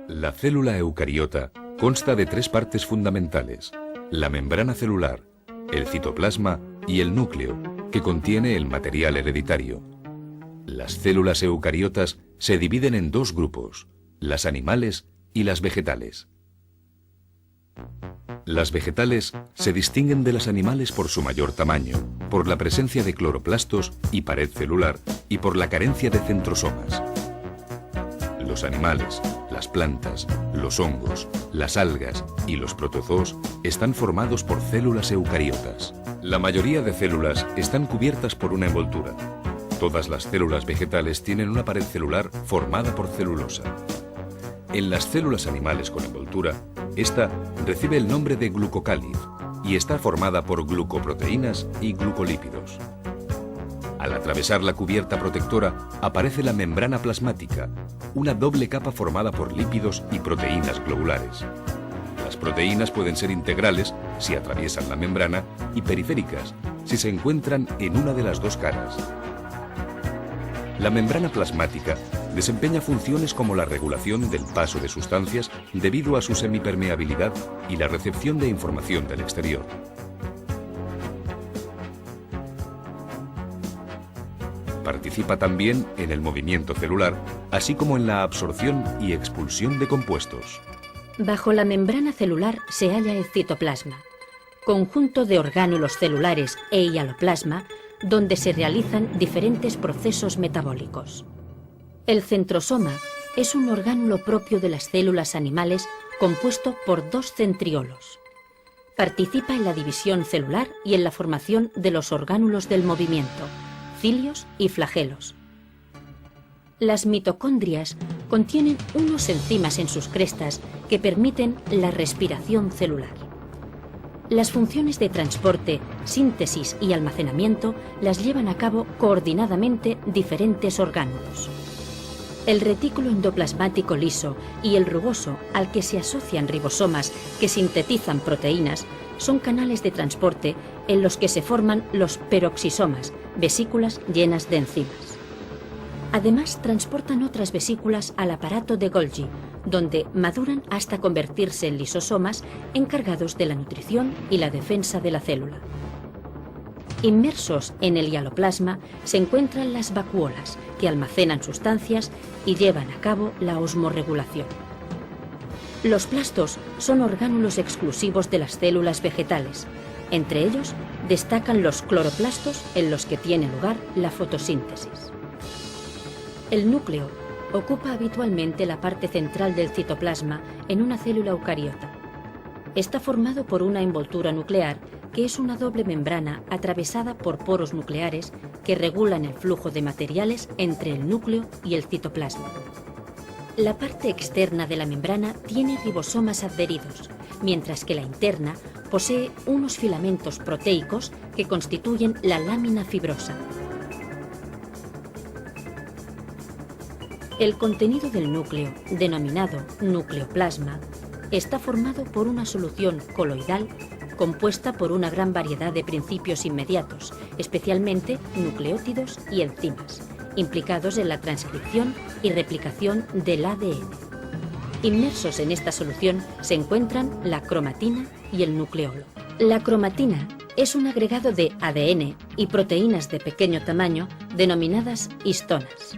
La célula eucariota consta de tres partes fundamentales: la membrana celular, el citoplasma y el núcleo, que contiene el material hereditario. Las células eucariotas se dividen en dos grupos: las animales y las vegetales. Las vegetales se distinguen de las animales por su mayor tamaño, por la presencia de cloroplastos y pared celular y por la carencia de centrosomas. Los animales, las plantas, los hongos, las algas y los protozoos están formados por células eucariotas. La mayoría de células están cubiertas por una envoltura. Todas las células vegetales tienen una pared celular formada por celulosa. En las células animales con envoltura, esta recibe el nombre de glucocáliz y está formada por glucoproteínas y glucolípidos. Al atravesar la cubierta protectora aparece la membrana plasmática, una doble capa formada por lípidos y proteínas globulares. Las proteínas pueden ser integrales si atraviesan la membrana y periféricas si se encuentran en una de las dos caras. La membrana plasmática desempeña funciones como la regulación del paso de sustancias debido a su semipermeabilidad y la recepción de información del exterior. Participa también en el movimiento celular, así como en la absorción y expulsión de compuestos. Bajo la membrana celular se halla el citoplasma, conjunto de orgánulos celulares e hialoplasma donde se realizan diferentes procesos metabólicos. El centrosoma es un orgánulo propio de las células animales compuesto por dos centriolos. Participa en la división celular y en la formación de los orgánulos del movimiento, cilios y flagelos. Las mitocondrias contienen unos enzimas en sus crestas que permiten la respiración celular. Las funciones de transporte, síntesis y almacenamiento las llevan a cabo coordinadamente diferentes orgánulos. El retículo endoplasmático liso y el rugoso, al que se asocian ribosomas que sintetizan proteínas, son canales de transporte en los que se forman los peroxisomas, vesículas llenas de enzimas. Además, transportan otras vesículas al aparato de Golgi, donde maduran hasta convertirse en lisosomas encargados de la nutrición y la defensa de la célula. Inmersos en el hialoplasma se encuentran las vacuolas, que almacenan sustancias y llevan a cabo la osmorregulación. Los plastos son orgánulos exclusivos de las células vegetales. Entre ellos destacan los cloroplastos, en los que tiene lugar la fotosíntesis. El núcleo ocupa habitualmente la parte central del citoplasma en una célula eucariota. Está formado por una envoltura nuclear, que es una doble membrana atravesada por poros nucleares que regulan el flujo de materiales entre el núcleo y el citoplasma. La parte externa de la membrana tiene ribosomas adheridos, mientras que la interna posee unos filamentos proteicos que constituyen la lámina fibrosa. El contenido del núcleo, denominado nucleoplasma, está formado por una solución coloidal compuesta por una gran variedad de principios inmediatos, especialmente nucleótidos y enzimas, implicados en la transcripción y replicación del ADN. Inmersos en esta solución se encuentran la cromatina y el nucleolo. La cromatina es un agregado de ADN y proteínas de pequeño tamaño denominadas histonas.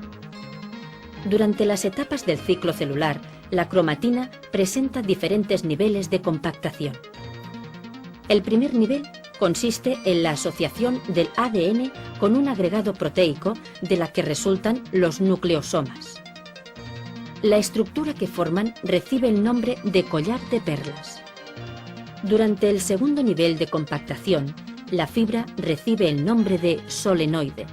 Durante las etapas del ciclo celular, la cromatina presenta diferentes niveles de compactación. El primer nivel consiste en la asociación del ADN con un agregado proteico de la que resultan los nucleosomas. La estructura que forman recibe el nombre de collar de perlas. Durante el segundo nivel de compactación, la fibra recibe el nombre de solenoide.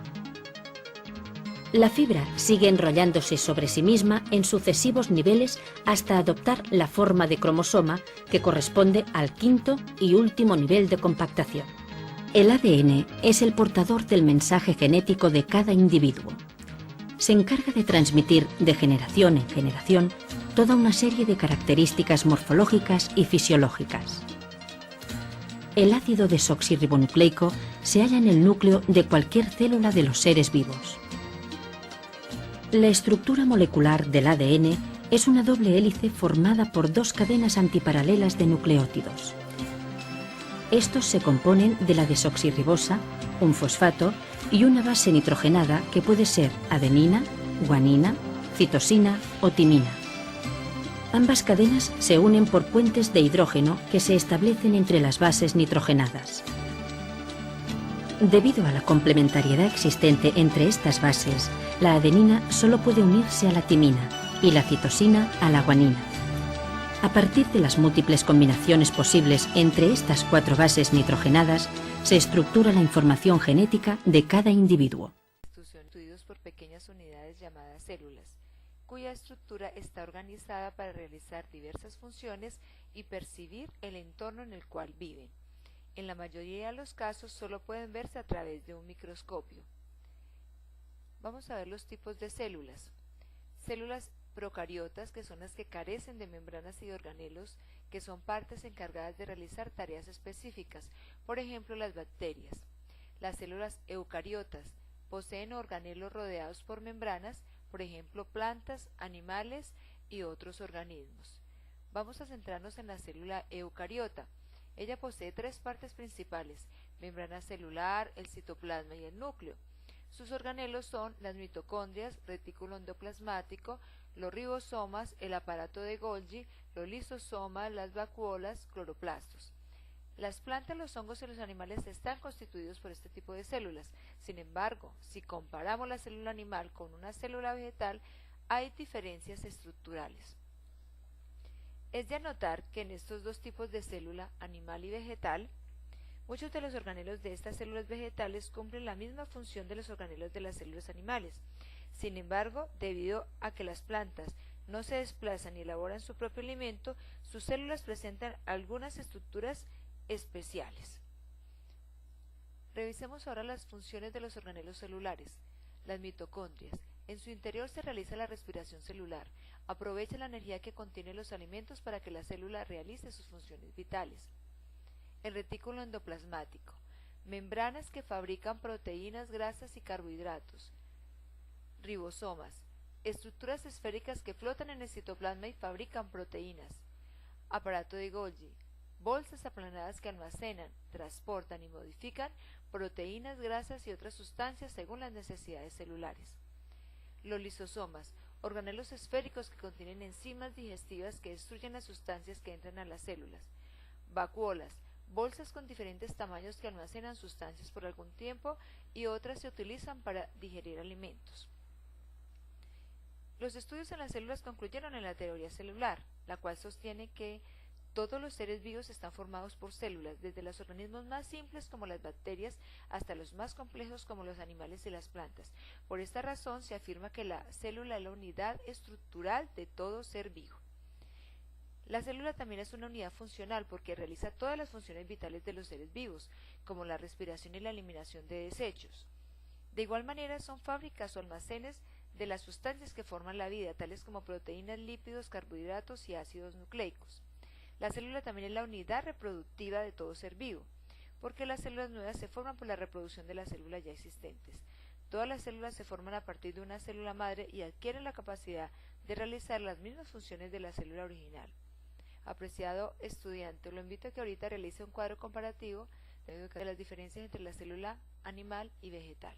La fibra sigue enrollándose sobre sí misma en sucesivos niveles hasta adoptar la forma de cromosoma, que corresponde al quinto y último nivel de compactación. El ADN es el portador del mensaje genético de cada individuo. Se encarga de transmitir de generación en generación toda una serie de características morfológicas y fisiológicas. El ácido desoxirribonucleico se halla en el núcleo de cualquier célula de los seres vivos. La estructura molecular del ADN es una doble hélice formada por dos cadenas antiparalelas de nucleótidos. Estos se componen de la desoxirribosa, un fosfato y una base nitrogenada que puede ser adenina, guanina, citosina o timina. Ambas cadenas se unen por puentes de hidrógeno que se establecen entre las bases nitrogenadas. Debido a la complementariedad existente entre estas bases, la adenina solo puede unirse a la timina y la citosina a la guanina. A partir de las múltiples combinaciones posibles entre estas cuatro bases nitrogenadas, se estructura la información genética de cada individuo. Constituidos por pequeñas unidades llamadas células, cuya estructura está organizada para realizar diversas funciones y percibir el entorno en el cual viven. En la mayoría de los casos solo pueden verse a través de un microscopio. Vamos a ver los tipos de células. Células procariotas, que son las que carecen de membranas y de organelos, que son partes encargadas de realizar tareas específicas, por ejemplo las bacterias. Las células eucariotas poseen organelos rodeados por membranas, por ejemplo plantas, animales y otros organismos. Vamos a centrarnos en la célula eucariota. Ella posee tres partes principales: membrana celular, el citoplasma y el núcleo. Sus organelos son las mitocondrias, retículo endoplasmático, los ribosomas, el aparato de Golgi, los lisosomas, las vacuolas, cloroplastos. Las plantas, los hongos y los animales están constituidos por este tipo de células. Sin embargo, si comparamos la célula animal con una célula vegetal, hay diferencias estructurales. Es de anotar que en estos dos tipos de célula, animal y vegetal, muchos de los organelos de estas células vegetales cumplen la misma función de los organelos de las células animales. Sin embargo, debido a que las plantas no se desplazan ni elaboran su propio alimento, sus células presentan algunas estructuras especiales. Revisemos ahora las funciones de los organelos celulares. Las mitocondrias. En su interior se realiza la respiración celular. Aprovecha la energía que contienen los alimentos para que la célula realice sus funciones vitales. El retículo endoplasmático. Membranas que fabrican proteínas, grasas y carbohidratos. Ribosomas. Estructuras esféricas que flotan en el citoplasma y fabrican proteínas. Aparato de Golgi. Bolsas aplanadas que almacenan, transportan y modifican proteínas, grasas y otras sustancias según las necesidades celulares. Los lisosomas, organelos esféricos que contienen enzimas digestivas que destruyen las sustancias que entran a las células. Vacuolas, bolsas con diferentes tamaños que almacenan sustancias por algún tiempo y otras se utilizan para digerir alimentos. Los estudios en las células concluyeron en la teoría celular, la cual sostiene que todos los seres vivos están formados por células, desde los organismos más simples como las bacterias hasta los más complejos como los animales y las plantas. Por esta razón se afirma que la célula es la unidad estructural de todo ser vivo. La célula también es una unidad funcional porque realiza todas las funciones vitales de los seres vivos, como la respiración y la eliminación de desechos. De igual manera son fábricas o almacenes de las sustancias que forman la vida, tales como proteínas, lípidos, carbohidratos y ácidos nucleicos. La célula también es la unidad reproductiva de todo ser vivo, porque las células nuevas se forman por la reproducción de las células ya existentes. Todas las células se forman a partir de una célula madre y adquieren la capacidad de realizar las mismas funciones de la célula original. Apreciado estudiante, lo invito a que ahorita realice un cuadro comparativo de las diferencias entre la célula animal y vegetal.